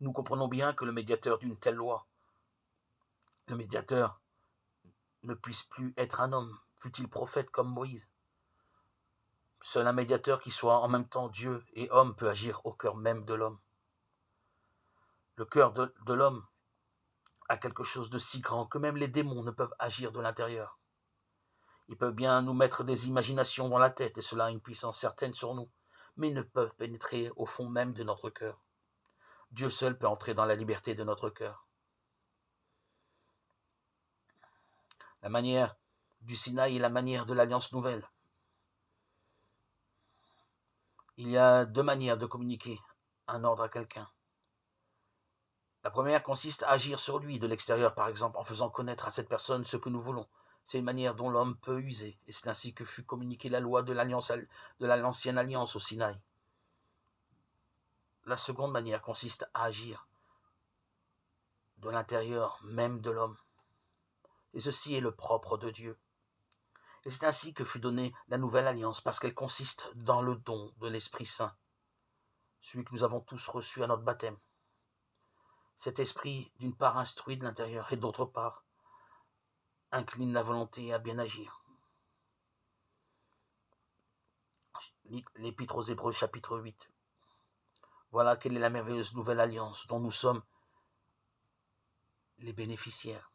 Nous comprenons bien que le médiateur d'une telle loi, le médiateur, ne puisse plus être un homme, fût-il prophète comme Moïse. Seul un médiateur qui soit en même temps Dieu et homme peut agir au cœur même de l'homme. Le cœur de l'homme a quelque chose de si grand que même les démons ne peuvent agir de l'intérieur. Ils peuvent bien nous mettre des imaginations dans la tête, et cela a une puissance certaine sur nous, mais ils ne peuvent pénétrer au fond même de notre cœur. Dieu seul peut entrer dans la liberté de notre cœur. La manière du Sinaï est la manière de l'Alliance nouvelle. Il y a deux manières de communiquer un ordre à quelqu'un. La première consiste à agir sur lui de l'extérieur, par exemple, en faisant connaître à cette personne ce que nous voulons. C'est une manière dont l'homme peut user, et c'est ainsi que fut communiquée la loi de l'ancienne alliance au Sinaï. La seconde manière consiste à agir de l'intérieur même de l'homme. Et ceci est le propre de Dieu. Et c'est ainsi que fut donnée la nouvelle alliance, parce qu'elle consiste dans le don de l'Esprit Saint, celui que nous avons tous reçu à notre baptême. Cet esprit, d'une part, instruit de l'intérieur, et d'autre part, incline la volonté à bien agir. L'Épître aux Hébreux, chapitre 8. Voilà quelle est la merveilleuse nouvelle alliance dont nous sommes les bénéficiaires.